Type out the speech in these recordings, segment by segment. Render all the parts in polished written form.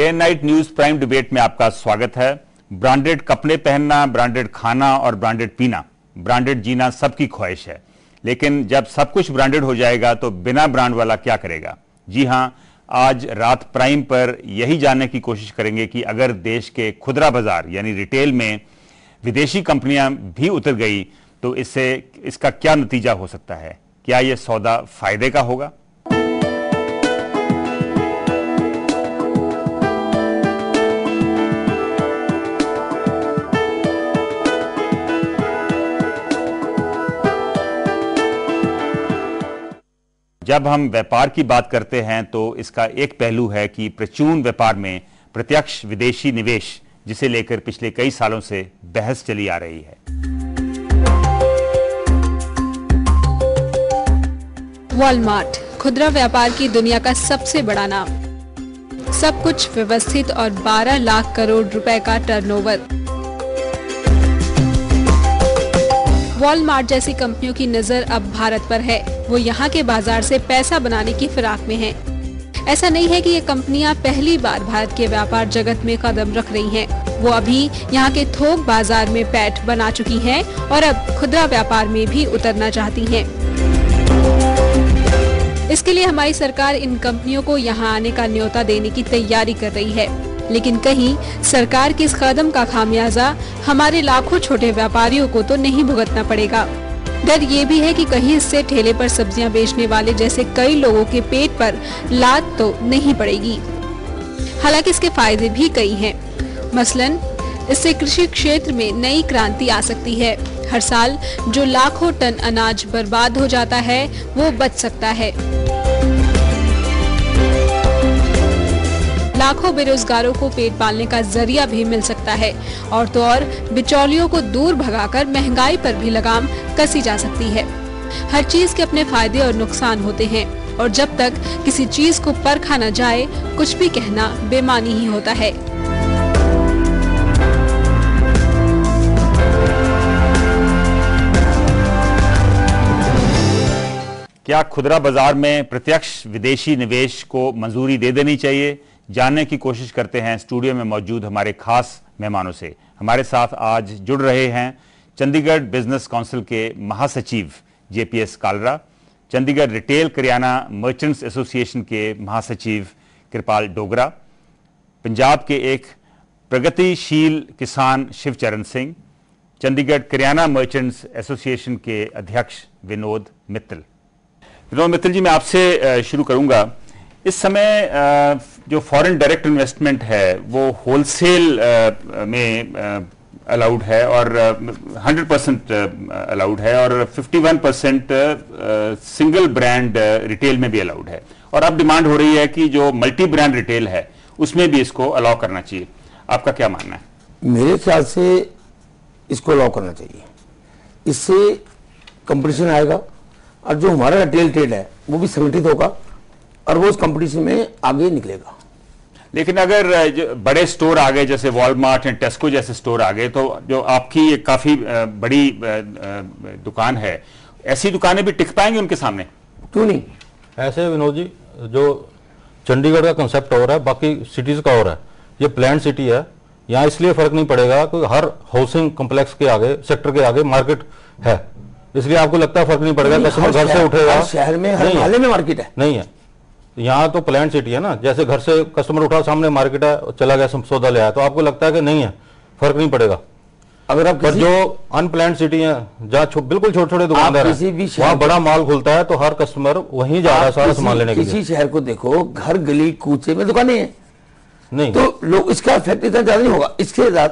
Day and night news prime debate में आपका स्वागत है। ब्रांडेड कपड़े पहनना, ब्रांडेड खाना और ब्रांडेड पीना, ब्रांडेड जीना सबकी ख्वाहिश है, लेकिन जब सब कुछ ब्रांडेड हो जाएगा तो बिना ब्रांड वाला क्या करेगा? जी हां, आज रात प्राइम पर यही जानने की कोशिश करेंगे कि अगर देश के खुदरा बाजार यानी रिटेल में विदेशी कंपनियां भी उतर गई तो इसका क्या नतीजा हो सकता है? क्या यह सौदा फायदे का होगा? जब हम व्यापार की बात करते हैं तो इसका एक पहलू है कि प्रचून व्यापार में प्रत्यक्ष विदेशी निवेश, जिसे लेकर पिछले कई सालों से बहस चली आ रही है। वॉलमार्ट खुदरा व्यापार की दुनिया का सबसे बड़ा नाम, सब कुछ व्यवस्थित और 12 लाख करोड़ रुपए का टर्नओवर। वॉलमार्ट जैसी कंपनियों की नजर अब भारत पर है। वो यहाँ के बाजार से पैसा बनाने की फिराक में हैं। ऐसा नहीं है कि ये कंपनियां पहली बार भारत के व्यापार जगत में कदम रख रही हैं। वो अभी यहाँ के थोक बाजार में पैठ बना चुकी हैं और अब खुदरा व्यापार में भी उतरना चाहती हैं। इसके लिए हमारी सरकार इन कंपनियों को यहाँ आने का न्योता देने की तैयारी कर रही है, लेकिन कहीं सरकार के इस कदम का खामियाजा हमारे लाखों छोटे व्यापारियों को तो नहीं भुगतना पड़ेगा। डर ये भी है कि कहीं इससे ठेले पर सब्जियां बेचने वाले जैसे कई लोगों के पेट पर लात तो नहीं पड़ेगी। हालांकि इसके फायदे भी कई हैं। मसलन इससे कृषि क्षेत्र में नई क्रांति आ सकती है। हर साल जो लाखों टन अनाज बर्बाद हो जाता है वो बच सकता है। लाखों बेरोजगारों को पेट पालने का जरिया भी मिल सकता है और तो और बिचौलियों को दूर भगाकर महंगाई पर भी लगाम कसी जा सकती है। हर चीज के अपने फायदे और नुकसान होते हैं और जब तक किसी चीज को परखा न जाए कुछ भी कहना बेमानी ही होता है। क्या खुदरा बाजार में प्रत्यक्ष विदेशी निवेश को मंजूरी दे देनी चाहिए? जानने की कोशिश करते हैं स्टूडियो में मौजूद हमारे खास मेहमानों से। हमारे साथ आज जुड़ रहे हैं चंडीगढ़ बिजनेस काउंसिल के महासचिव JPS Kalra, Chandigarh retail kirana merchants association के महासचिव कृपाल डोगरा, पंजाब के एक प्रगतिशील किसान शिवचरण सिंह, चंडीगढ़ करियाना मर्चेंट्स एसोसिएशन के अध्यक्ष विनोद मित्तल। विनोद मित्तल जी, मैं आपसे शुरू करूंगा। इस समय जो फॉरेन डायरेक्ट इन्वेस्टमेंट है वो होलसेल में अलाउड है और 100% अलाउड है और 51% सिंगल ब्रांड रिटेल में भी अलाउड है, और अब डिमांड हो रही है कि जो मल्टी ब्रांड रिटेल है उसमें भी इसको अलाउ करना चाहिए। आपका क्या मानना है? मेरे ख्याल से इसको अलाउ करना चाहिए। इससे कंपटीशन आएगा और जो हमारा रिटेल ट्रेड है वो भी संगठित होगा और वो उस कंपटीशन में आगे निकलेगा। लेकिन अगर जो बड़े स्टोर आ गए जैसे वॉलमार्ट एंड टेस्को जैसे स्टोर आ गए, तो जो आपकी एक काफी बड़ी दुकान है, ऐसी दुकानें भी टिक पाएंगी उनके सामने? क्यों नहीं? ऐसे विनोद जी, जो चंडीगढ़ का कंसेप्ट और है, बाकी सिटीज का और है। ये प्लान सिटी है, यहाँ इसलिए फर्क नहीं पड़ेगा कि हर हाउसिंग कॉम्प्लेक्स के आगे, सेक्टर के आगे मार्केट है, इसलिए आपको लगता है फर्क नहीं पड़ेगा। कस्टमर घर से उठेगा, शहर में हर मोहल्ले में मार्केट है, नहीं है। यहाँ तो प्लान सिटी है ना, जैसे घर से कस्टमर उठा, सामने मार्केट है, चला गया सौदा ले आया, तो आपको लगता है कि नहीं है, फर्क नहीं पड़ेगा। अगर आप पर जो अनप्लान्ड सिटी है जहाँ बिल्कुल छोटे छोटे दुकानदार हैं, वहाँ बड़ा माल खुलता है तो हर कस्टमर वहीं जा रहा है सारा सामान लेने के लिए। किसी शहर को देखो, घर गली कूचे में दुकानें हैं, नहीं तो लोग इसका इफेक्ट इतना ज्यादा नहीं होगा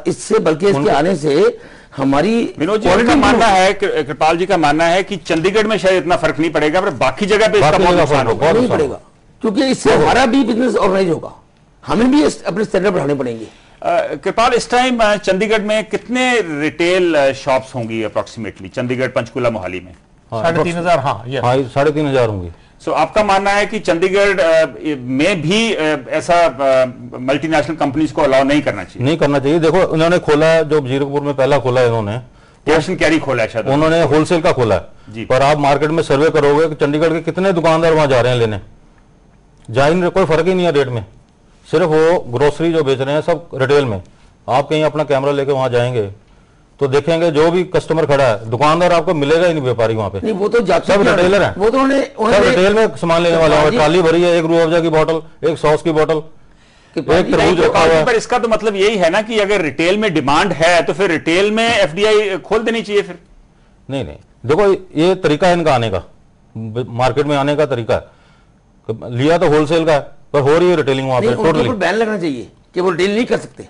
इससे बल्कि इसके आने से हमारी। विनोद जी का मानना है, कृपाल जी का मानना है कि चंडीगढ़ में शायद इतना फर्क नहीं पड़ेगा, पर बाकी जगह पे इसका बहुत नुकसान होगा। नहीं पड़ेगा, क्योंकि इससे हमारा भी बिजनेस ऑर्गेनाइज होगा, हमें भी अपने स्टैंडर्ड बढ़ाने पड़ेंगे। कृपाल, इस टाइम चंडीगढ़ में कितने रिटेल शॉप्स होंगी अप्रोक्सीमेटली चंडीगढ़, पंचकुला, मोहाली में? 3,500। हाँ, 3,500 होंगी। सो आपका मानना है कि चंडीगढ़ में भी ऐसा मल्टीनेशनल कंपनीज को अलाउ नहीं करना चाहिए? नहीं करना चाहिए। देखो, उन्होंने खोला, जो जीरकपुर में पहला खोला है इन्होंने, कैश एंड कैरी खोला है, शायद उन्होंने होलसेल का खोला है, पर आप मार्केट में सर्वे करोगे कि चंडीगढ़ के कितने दुकानदार वहां जा रहे हैं लेने, जा ही नहीं, कोई फर्क ही नहीं है रेट में, सिर्फ वो ग्रोसरी जो बेच रहे हैं सब रिटेल में। आप कहीं अपना कैमरा लेके वहां जाएंगे तो देखेंगे जो भी कस्टमर खड़ा है, दुकानदार आपको मिलेगा ही नहीं, व्यापारी वहां पे नहीं, वो तो जाते सब रिटेलर है, वो तो सब रिटेल में सामान लेने वाले हैं। ट्राली भरी है, एक रूह अफ़ज़ा की बोतल, एक सॉस की बोतल, एक तरबूज रखा हुआ है। पर इसका तो मतलब यही है ना कि अगर रिटेल में डिमांड है तो फिर रिटेल में एफडीआई खोल देनी चाहिए फिर। नहीं नहीं, देखो ये तरीका है इनका आने का, मार्केट में आने का तरीका है। लिया तो होलसेल का है, पर हो रही है रिटेलिंग वहां पे टोटली। बैन लगना चाहिए कि वो रिटेल नहीं कर सकते।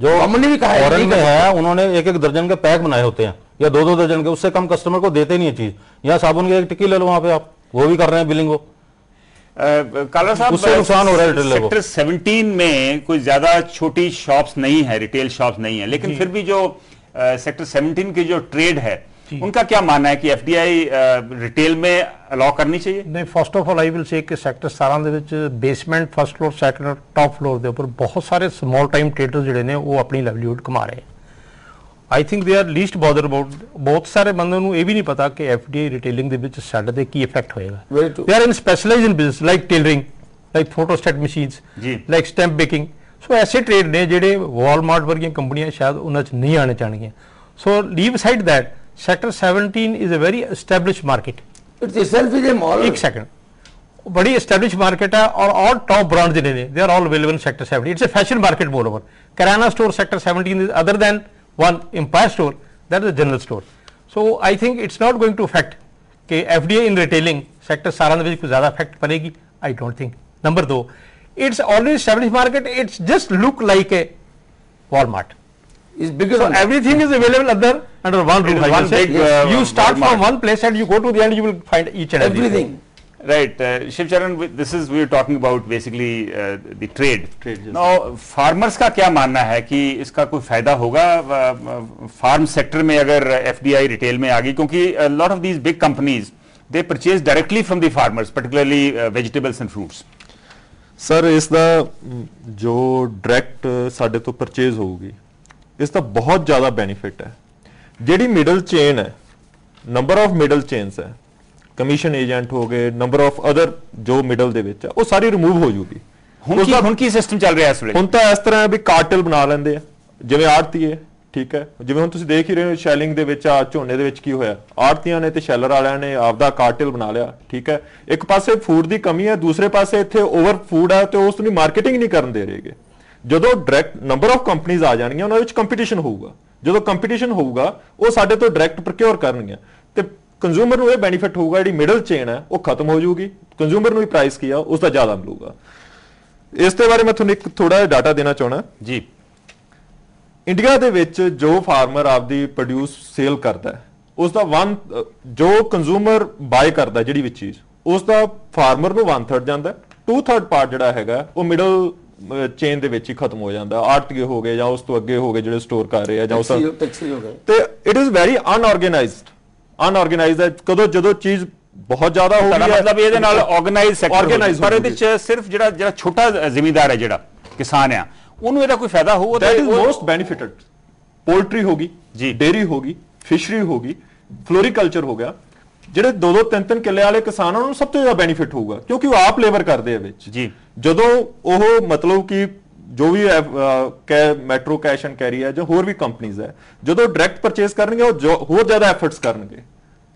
जो हमने भी कहा फॉरेन में है, उन्होंने एक एक दर्जन के पैक बनाए होते हैं या दो दो दर्जन के, उससे कम कस्टमर को देते नहीं है चीज। यहाँ साबुन की एक टिक्की ले लो वहां पे आप, वो भी कर रहे हैं बिलिंग वो। काला साहब, उससे नुकसान हो रहा है रिटेलर को। सेक्टर 17 में कोई ज्यादा छोटी शॉप्स नहीं है, रिटेल शॉप्स नहीं है, लेकिन फिर भी जो सेक्टर 17 की जो ट्रेड है उनका क्या मानना है कि एफडीआई रिटेल में अलाउ करनी चाहिए? नहीं, first of all I will say कि ਸੈਕਟਰ 17 ਦੇ ਵਿੱਚ basement, first floor, second, top floor ਦੇ ਉੱਪਰ ਬਹੁਤ ਸਾਰੇ ਸਮਾਲ ਟਾਈਮ ਟ੍ਰੇਡਰ ਜਿਹੜੇ ਨੇ ਉਹ ਆਪਣੀ ਲਾਈਵਲੀਹੁੱਡ ਕਮਾ ਰਹੇ। I think they are least bother about. ਬਹੁਤ ਸਾਰੇ ਬੰਦਿਆਂ ਨੂੰ ਇਹ ਵੀ ਨਹੀਂ ਪਤਾ ਕਿ ਐਫਡੀਆਈ ਰਿਟੇਲਿੰਗ ਦੇ ਵਿੱਚ ਸਾਡੇ ਤੇ ਕੀ ਇਫੈਕਟ ਹੋਏਗਾ। They are in specialised in business like tailoring, like photostat machines, like stamp baking. So ਐਸੇ ਟ੍ਰੇਡ ਨੇ ਜਿਹੜੇ ਵਾਲਮਾਰਟ ਵਰਗੀਆਂ ਕੰਪਨੀਆਂ ਸ਼ਾਇਦ ਉਹਨਾਂ 'ਚ ਨਹੀਂ ਆਣੇ ਚਾਹਣਗੀਆਂ। So leave side that Sector 17 is a very established market. It itself is a mall. एक सेकंड, बड़ी established market है और all top brands जिन्हें ने they are all available in Sector 17. It's a fashion market moreover. Kirana store Sector 17 is other than one Empire store, that is a general store. So I think it's not going to affect कि FDI in retailing Sector 17 में कुछ ज़्यादा affect पड़ेगी. I don't think. Number 2, it's already established market. It's just look like a Walmart. Is bigger. So everything is available under one roof. You start from one place and you go to the end, you will find each and everything. Right, Shiv Charan, this is we are talking about basically the trade. Now, farmers का क्या मानना है कि इसका कोई फायदा होगा farm sector में अगर एफडीआई रिटेल में आ गई, क्योंकि lot of these big companies they purchase directly from the farmers, particularly vegetables and fruits. Sir, इसका जो डायरेक्ट साडे तो परचेज होगी इसका बहुत ज़्यादा बेनीफिट है। ਜਿਹੜੀ ਮਿਡਲ ਚੇਨ ਹੈ, ਨੰਬਰ ਆਫ ਮਿਡਲ ਚੇਨਸ ਹੈ, ਕਮਿਸ਼ਨ ਏਜੰਟ ਹੋ ਗਏ, ਨੰਬਰ ਆਫ ਅਦਰ ਜੋ ਮਿਡਲ ਦੇ ਵਿੱਚ ਹੈ, ਉਹ ਸਾਰੀ ਰਿਮੂਵ ਹੋ ਜੂਗੀ। ਹੁਣ ਕੀ ਸਿਸਟਮ ਚੱਲ ਰਿਹਾ ਇਸ ਵੇਲੇ? ਹੁਣ ਤਾਂ ਇਸ ਤਰ੍ਹਾਂ ਵੀ ਕਾਰਟਲ ਬਣਾ ਲੈਂਦੇ ਆ, ਜਿਵੇਂ ਆੜਤੀਏ, ਠੀਕ ਹੈ, ਜਿਵੇਂ ਹੁਣ ਤੁਸੀਂ ਦੇਖ ਹੀ ਰਹੇ ਹੋ ਸ਼ੈਲਿੰਗ ਦੇ ਵਿੱਚ ਆ ਝੋਨੇ ਦੇ ਵਿੱਚ ਕੀ ਹੋਇਆ, ਆੜਤੀਆਂ ਨੇ ਤੇ ਸ਼ੈਲਰ ਵਾਲਿਆਂ ਨੇ ਆਪਦਾ ਕਾਰਟਲ ਬਣਾ ਲਿਆ, ਠੀਕ ਹੈ। ਇੱਕ ਪਾਸੇ ਫੂਡ ਦੀ ਕਮੀ ਹੈ, ਦੂਸਰੇ ਪਾਸੇ ਇੱਥੇ ਓਵਰ ਫੂਡ ਹੈ ਤੇ ਉਸ ਨੂੰ ਮਾਰਕੀਟਿੰਗ ਨਹੀਂ ਕਰਨ ਦੇ ਰਹੇਗੇ। ਜਦੋਂ ਡਾਇਰੈਕਟ ਨੰਬਰ ਆਫ ਕੰਪਨੀਆਂ ਆ ਜਾਣਗੀਆਂ, ਉਹਨਾਂ ਵਿੱਚ ਕੰਪੀਟੀਸ਼ਨ ਹੋਊਗਾ। ਜਦੋਂ ਕੰਪੀਟੀਸ਼ਨ ਹੋਊਗਾ ਉਹ ਸਾਡੇ ਤੋਂ ਡਾਇਰੈਕਟ ਪ੍ਰੋਕਿਓਰ ਕਰਨਗੀਆਂ ਤੇ ਕੰਜ਼ਿਊਮਰ ਨੂੰ ਇਹ ਬੈਨੀਫਿਟ ਹੋਊਗਾ। ਜਿਹੜੀ ਮਿਡਲ ਚੇਨ ਹੈ ਉਹ ਖਤਮ ਹੋ ਜਾਊਗੀ, ਕੰਜ਼ਿਊਮਰ ਨੂੰ ਵੀ ਪ੍ਰਾਈਸ ਕੀ ਆ ਉਸ ਦਾ ਜ਼ਿਆਦਾ ਮਿਲੂਗਾ। ਇਸ ਦੇ ਬਾਰੇ ਮੈਂ ਤੁਹਾਨੂੰ ਇੱਕ ਥੋੜਾ ਜਿਹਾ ਡਾਟਾ ਦੇਣਾ ਚਾਹਣਾ ਜੀ। ਇੰਡੀਆ ਦੇ ਵਿੱਚ ਜੋ ਫਾਰਮਰ ਆਪਦੀ ਪ੍ਰੋਡਿਊਸ ਸੇਲ ਕਰਦਾ ਹੈ ਉਸ ਦਾ ਜੋ ਕੰਜ਼ਿਊਮਰ ਬਾਏ ਕਰਦਾ ਜਿਹੜੀ ਵੀ ਚੀਜ਼, ਉਸ ਦਾ ਫਾਰਮਰ ਨੂੰ 1/3 ਜਾਂਦਾ, 2/3 ਪਾਰਟ ਜਿਹੜਾ ਹੈਗਾ ਉਹ ਮਿਡਲ ਚੇਨ ਦੇ ਵਿੱਚ ਹੀ ਖਤਮ ਹੋ ਜਾਂਦਾ। ਆੜਤੀਏ ਹੋ ਗਏ ਜਾਂ ਉਸ ਤੋਂ ਅੱਗੇ ਹੋ ਗਏ ਜਿਹੜੇ ਸਟੋਰ ਕਰ ਰਹੇ ਆ ਜਾਂ ਉਸ ਤੇ ਇਟ ਇਜ਼ ਵੈਰੀ ਅਨਆਰਗੇਨਾਈਜ਼ਡ ਹੈ। ਕਦੋਂ ਜਦੋਂ ਚੀਜ਼ ਬਹੁਤ ਜ਼ਿਆਦਾ ਹੋ ਗਈ ਹੈ, ਮਤਲਬ ਇਹਦੇ ਨਾਲ ਆਰਗੇਨਾਈਜ਼ ਸੈਕਟਰ, ਪਰ ਇਹਦੇ ਵਿੱਚ ਸਿਰਫ ਜਿਹੜਾ ਛੋਟਾ ਜ਼ਿਮੀਂਦਾਰ ਹੈ, ਜਿਹੜਾ ਕਿਸਾਨ ਆ, ਉਹਨੂੰ ਇਹਦਾ ਕੋਈ ਫਾਇਦਾ ਹੋਊਗਾ? That is most benefited. Poultry ਹੋ ਗਈ ਜੀ, ਡੇਅਰੀ ਹੋ ਗਈ, ਫਿਸ਼ਰੀ ਹੋ ਗਈ, ਫਲੋਰੀਕਲਚਰ ਹੋ ਗਿਆ, ਜਿਹੜੇ 2-2 3-3 ਕਿੱਲੇ ਵਾਲੇ ਕਿਸਾਨ ਉਹਨਾਂ ਨੂੰ ਸਭ ਤੋਂ ਜ਼ਿਆਦਾ ਬੈਨੀਫਿਟ ਹੋਊਗਾ ਕਿਉਂਕਿ ਉਹ ਆਪ ਲੇਬਰ ਕਰਦੇ ਆ ਵਿੱਚ ਜੀ। ਜਦੋਂ ਉਹ ਮਤਲਬ ਕਿ ਜੋ ਵੀ ਮੈਟਰੋ ਕੈਸ਼ ਐਂਡ ਕੈਰੀ ਹੈ ਜਾਂ ਹੋਰ ਵੀ ਕੰਪਨੀਆਂ ਹੈ, ਜਦੋਂ ਡਾਇਰੈਕਟ ਪਰਚੇਸ ਕਰਨਗੇ ਉਹ ਹੋਰ ਜ਼ਿਆਦਾ ਐਫਰਟਸ ਕਰਨਗੇ।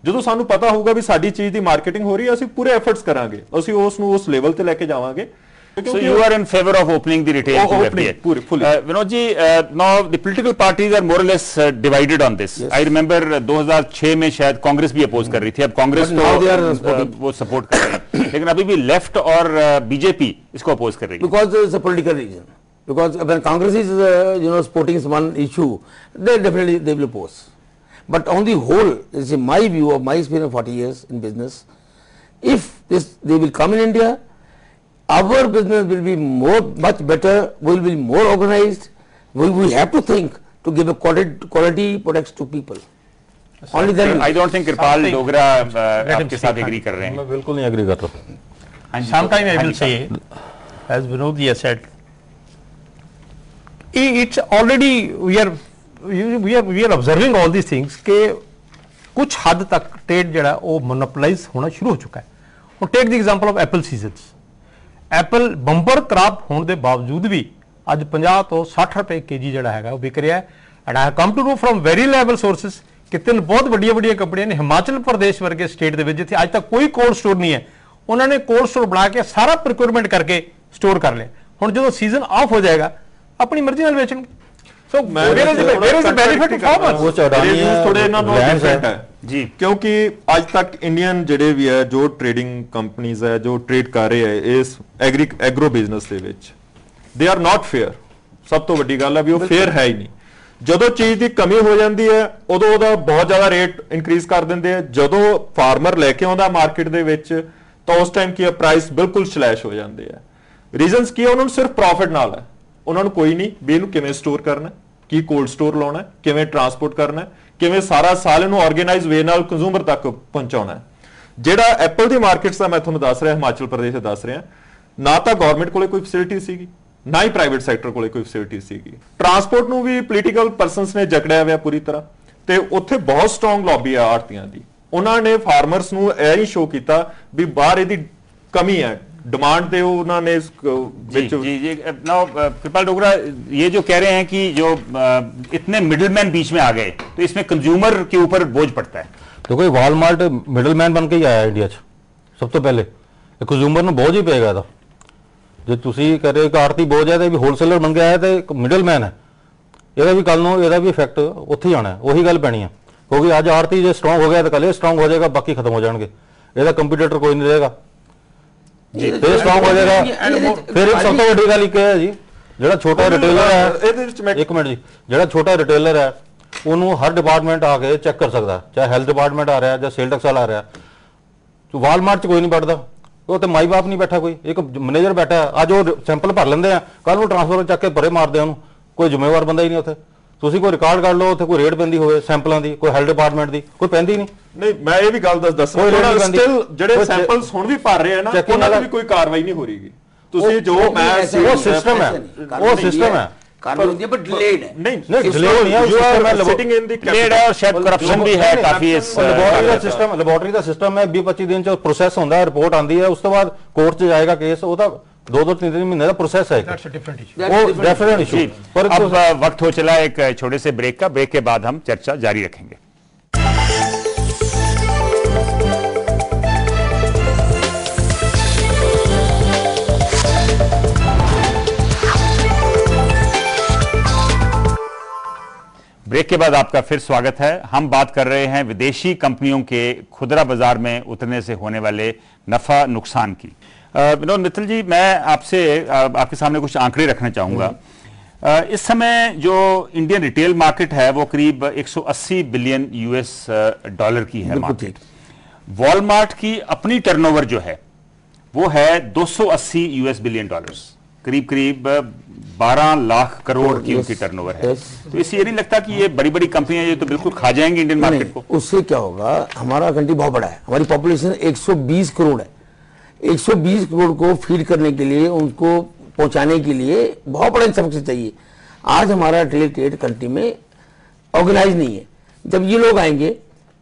ਜਦੋਂ ਸਾਨੂੰ ਪਤਾ ਹੋਊਗਾ ਵੀ ਸਾਡੀ ਚੀਜ਼ ਦੀ ਮਾਰਕੀਟਿੰਗ ਹੋ ਰਹੀ ਹੈ, ਅਸੀਂ ਪੂਰੇ ਐਫਰਟਸ ਕਰਾਂਗੇ, ਅਸੀਂ ਉਸ ਨੂੰ ਉਸ ਲੈਵਲ ਤੇ ਲੈ ਕੇ ਜਾਵਾਂਗੇ। So you are in favor of opening the retail to FDI? Fully. Vinod ji, now the political parties are more or less divided on this. Yes. I remember 2006 में शायद कांग्रेस भी अपोज कर रही थी, अब कांग्रेस तो वो सपोर्ट कर रही है, लेकिन अभी भी लेफ्ट और बीजेपी इसको अपोज कर रही है। Because it's a political reason. Because when Congress is supporting one issue, they definitely they will oppose. But on the whole, this is my view of my experience of 40 years in business. If they will come in India, our business will be much better, will be more organized. We have to think to give a quality products to people. Only then. I don't think Kripal Dogra आपके साथ agree कर रहे हैं। मैं बिल्कुल नहीं agree कर रहा। Sometime I will say, as Vinod ji has said, it's already we are observing all these things कि कुछ हद तक ट्रेड जड़ा वो मोनोपोलाइज होना शुरू हो चुका है। और take the example of apple seasons. Apple bumper crop ਹੋਣ ਦੇ ਬਾਵਜੂਦ ਵੀ ਅੱਜ 50 ਤੋਂ 60 ਰੁਪਏ ਕੇਜੀ ਜਿਹੜਾ ਹੈਗਾ ਉਹ ਵਿਕ ਰਿਹਾ ਹੈ। And I come to know from very reliable sources ਕਿ ਤਿੰਨ ਬਹੁਤ ਵੱਡੀਆਂ ਕੰਪਨੀਆਂ ਨੇ ਹਿਮਾਚਲ ਪ੍ਰਦੇਸ਼ ਵਰਗੇ ਸਟੇਟ ਦੇ ਵਿੱਚ ਜਿੱਥੇ ਅੱਜ ਤੱਕ ਕੋਈ ਕੋਲਡ ਸਟੋਰ ਨਹੀਂ ਹੈ, ਉਹਨਾਂ ਨੇ ਕੋਲਡ ਸਟੋਰ ਬਣਾ ਕੇ ਸਾਰਾ ਪ੍ਰੋਕਿਊਰਮੈਂਟ ਕਰਕੇ ਸਟੋਰ ਕਰ ਲਿਆ। ਹੁਣ ਜਦੋਂ ਸੀਜ਼ਨ ਆਫ ਹੋ ਜਾਏਗਾ ਆਪਣੀ ਮਰਜ਼ੀ ਨਾਲ ਵੇਚਣਗੇ। ਸੋ where is the benefit to farmers? वो चौड़ानी है, ਥੋੜੇ ਇਹਨਾਂ ਨੂੰ land ਡਿਫਰੈਂਟ है। ਹੈ ਜੀ, ਕਿਉਂਕਿ ਅੱਜ ਤੱਕ ਇੰਡੀਅਨ ਜਿਹੜੇ ਵੀ ਹੈ ਜੋ ਟ੍ਰੇਡਿੰਗ ਕੰਪਨੀਆਂ ਹੈ ਜੋ ਟ੍ਰੇਡ ਕਰ ਰਹੇ ਹੈ ਇਸ ਐਗਰੋ ਬਿਜ਼ਨਸ ਦੇ ਵਿੱਚ ਦੇ ਆਰ ਨਾਟ ਫੇਅਰ। ਸਭ ਤੋਂ ਵੱਡੀ ਗੱਲ ਹੈ ਵੀ ਉਹ ਫੇਅਰ ਹੈ ਹੀ ਨਹੀਂ। ਜਦੋਂ ਚੀਜ਼ ਦੀ ਕਮੀ ਹੋ ਜਾਂਦੀ ਹੈ ਉਦੋਂ ਉਹਦਾ ਬਹੁਤ ਜ਼ਿਆਦਾ ਰੇਟ ਇਨਕਰੀਜ਼ ਕਰ ਦਿੰਦੇ ਆ। ਜਦੋਂ ਫਾਰਮਰ ਲੈ ਕੇ ਆਉਂਦਾ ਮਾਰਕੀਟ ਦੇ ਵਿੱਚ ਤਾਂ ਉਸ ਟਾਈਮ ਕੀ ਪ੍ਰਾਈਸ ਬਿਲਕੁਲ ਸਲੈਸ਼ ਹੋ ਜਾਂਦੇ ਆ। ਰੀਜ਼ਨਸ ਕੀ ਹੈ? ਉਹਨਾਂ ਨੂੰ ਸਿਰਫ ਪ੍ਰੋਫਿਟ ਨਾਲ ਹੈ, ਉਹਨਾਂ ਨੂੰ ਕੋਈ ਨਹੀਂ ਵੀ ਇਹਨੂੰ ਕਿਵੇਂ ਸਟੋਰ ਕਰਨਾ, ਕੀ ਕੋਲਡ ਸਟੋਰ ਲਾਉਣਾ, ਕਿਵੇਂ ਟਰਾਂਸਪੋਰਟ ਕਰਨਾ, ਕਿਵੇਂ ਸਾਰਾ ਸਾਲ ਇਹਨੂੰ ਆਰਗੇਨਾਈਜ਼ ਵੇ ਨਾਲ ਕੰਜ਼ੂਮਰ ਤੱਕ ਪਹੁੰਚਾਉਣਾ। ਜਿਹੜਾ ਐਪਲ ਦੀ ਮਾਰਕੀਟਸ ਦਾ ਮੈਂ ਤੁਹਾਨੂੰ ਦੱਸ ਰਿਹਾ, ਹਿਮਾਚਲ ਪ੍ਰਦੇਸ਼ ਦਾ ਦੱਸ ਰਿਹਾ, ਨਾ ਤਾਂ ਗਵਰਨਮੈਂਟ ਕੋਲੇ ਕੋਈ ਫੈਸਿਲਿਟੀ ਸੀਗੀ, ਨਾ ਹੀ ਪ੍ਰਾਈਵੇਟ ਸੈਕਟਰ ਕੋਲੇ ਕੋਈ ਫੈਸਿਲਿਟੀ ਸੀਗੀ। ਟਰਾਂਸਪੋਰਟ ਨੂੰ ਵੀ ਪੋਲੀਟੀਕਲ ਪਰਸਨਸ ਨੇ ਜਕੜਿਆ ਹੋਇਆ ਪੂਰੀ ਤਰ੍ਹਾਂ, ਤੇ ਉੱਥੇ ਬਹੁਤ ਸਟਰੋਂਗ ਲੌਬੀ ਆ ਆੜਤੀਆਂ ਦੀ। ਉਹਨਾਂ ਨੇ ਫਾਰਮਰਸ ਨੂੰ ਇਹ ਹੀ ਸ਼ੋਅ ਕੀਤਾ ਵੀ ਬਾਹਰ ਇਹਦੀ ਕਮੀ ਹੈ, डिमांड थे उन्होंने जी जी नाउ कृपाल डोगरा ये जो कह रहे हैं कि जो इतने मिडलमैन बीच में आ गए तो इसमें कंज्यूमर के ऊपर बोझ पड़ता है। तो कोई वॉलमार्ट मिडलमैन बन के ही आया इंडिया सब तो पहले कंज्यूमर ਨੂੰ बोझ ही पेगा था। जो ਤੁਸੀਂ कह रहे हो आरती बोझ है तो भी होलसेलर बन के आया तो एक मिडलमैन है, ਇਹਦਾ ਵੀ ਕੱਲ ਨੂੰ ਇਹਦਾ ਵੀ ਇਫੈਕਟ ਉੱਥੇ ਹੀ ਆਣਾ ਹੈ। ਉਹੀ ਗੱਲ ਪੈਣੀ ਹੈ ਕਿਉਂਕਿ ਅੱਜ ਆਰਤੀ ਜੇ ਸਟਰੋਂਗ ਹੋ ਗਿਆ ਤਾਂ ਕੱਲ ਇਹ ਸਟਰੋਂਗ ਹੋ ਜਾਏਗਾ, ਬਾਕੀ ਖਤਮ ਹੋ ਜਾਣਗੇ। ਇਹਦਾ ਕੰਪੀਟੀਟਰ ਕੋਈ ਨਹੀਂ ਰਹੇਗਾ ਜੀ, ਫਿਰ ਸਟਰੋਂਗ ਹੋ ਜਾਏਗਾ। ਫਿਰ ਇੱਕ ਸਭ ਤੋਂ ਵੱਡੀ ਗੱਲ ਇੱਕ ਹੈ ਜੀ, ਜਿਹੜਾ ਛੋਟਾ ਰਿਟੇਲਰ ਹੈ, ਇੱਕ ਮਿੰਟ ਜੀ, ਜਿਹੜਾ ਛੋਟਾ ਰਿਟੇਲਰ ਹੈ ਉਹਨੂੰ ਹਰ ਡਿਪਾਰਟਮੈਂਟ ਆ ਕੇ ਚੈੱਕ ਕਰ ਸਕਦਾ, ਚਾਹੇ ਹੈਲਥ ਡਿਪਾਰਟਮੈਂਟ ਆ ਰਿਹਾ ਜਾਂ ਸੇਲ ਟੈਕਸ ਵਾਲਾ ਆ ਰਿਹਾ। तो वालमार्ट च कोई नहीं बैठता, वो तो माई बाप नहीं बैठा, कोई एक मैनेजर बैठा है। अज वो सैंपल भर लेंगे, कल वो ट्रांसफर चक के परे मारते हैं, कोई जिम्मेवार बंदा ही नहीं उत्थे। ਤੁਸੀਂ ਕੋਈ ਰਿਕਾਰਡ ਕਰ ਲਓ ਉੱਥੇ ਕੋਈ ਰੇਟ ਪੈਂਦੀ ਹੋਵੇ ਸੈਂਪਲਾਂ ਦੀ, ਕੋਈ ਹੈਲਥ ਡਿਪਾਰਟਮੈਂਟ ਦੀ ਕੋਈ ਪੈਂਦੀ ਨਹੀਂ। ਨਹੀਂ ਮੈਂ ਇਹ ਵੀ ਗੱਲ ਦੱਸ ਰਿਹਾ, ਸਟਿਲ ਜਿਹੜੇ ਸੈਂਪਲਸ ਹੁਣ ਵੀ ਭਰ ਰਹੇ ਆ ਨਾ ਉਹਨਾਂ ਤੇ ਵੀ ਕੋਈ ਕਾਰਵਾਈ ਨਹੀਂ ਹੋ ਰਹੀਗੀ। ਤੁਸੀਂ ਜੋ ਮੈਂ ਉਹ ਸਿਸਟਮ ਹੈ, ਉਹ ਸਿਸਟਮ ਹੈ कार्रवाई है, बट डिलेड है। नहीं डिलेड नहीं है, you are sitting in the delayed है और शायद करप्शन भी है काफी। इस ਲੈਬੋਰਟਰੀ ਦਾ ਸਿਸਟਮ ਹੈ, 20-25 ਦਿਨ ਚ ਪ੍ਰੋਸੈਸ ਹੁੰਦਾ ਹੈ, ਰਿਪੋਰਟ ਆਂਦੀ ਹੈ, ਉਸ ਤੋਂ ਬਾਅਦ ਕੋਰਟ ਚ ਜਾਏਗਾ ਕੇਸ। ਉਹ ਤਾਂ 2-3 महीने का प्रोसेस है, वो डेफिनेट इशू। पर अब वक्त हो चला एक छोटे से ब्रेक का, ब्रेक के बाद हम चर्चा जारी रखेंगे। ब्रेक के बाद आपका फिर स्वागत है। हम बात कर रहे हैं विदेशी कंपनियों के खुदरा बाजार में उतरने से होने वाले नफा नुकसान की। विनोद मित्तल जी, मैं आपसे आपके सामने कुछ आंकड़े रखना चाहूंगा। इस समय जो इंडियन रिटेल मार्केट है वो करीब 180 बिलियन यूएस डॉलर की है मार्केट। वॉलमार्ट की अपनी टर्नओवर जो है वो है 280 यूएस बिलियन डॉलर्स, करीब 12 लाख करोड़ की उनकी टर्नओवर है। तो इससे ये नहीं लगता कि ये बड़ी बड़ी कंपनियां ये तो बिल्कुल खा जाएंगी इंडियन मार्केट को? उससे क्या होगा, हमारा कंट्री बहुत बड़ा है, हमारी पॉपुलेशन 120 करोड़ है। 120 करोड़ को फीड करने के लिए, उनको पहुंचाने के लिए बहुत बड़ा इंफ्रास्ट्रक्चर चाहिए। आज हमारा ट्रेड कंट्री में ऑर्गेनाइज नहीं है। जब ये लोग आएंगे,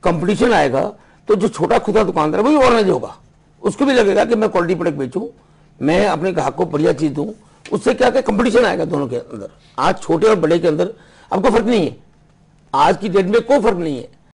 कंपटीशन आएगा, तो जो छोटा खुदरा दुकानदार है वही ऑर्गेनाइज होगा। उसको भी लगेगा कि मैं क्वालिटी प्रोडक्ट बेचूं, मैं अपने ग्राहक को बढ़िया चीज दूं। उससे क्या कंपटीशन आएगा दोनों के अंदर। आज छोटे और बड़े के अंदर अब कोई फर्क नहीं है, आज की डेट में कोई फर्क नहीं है।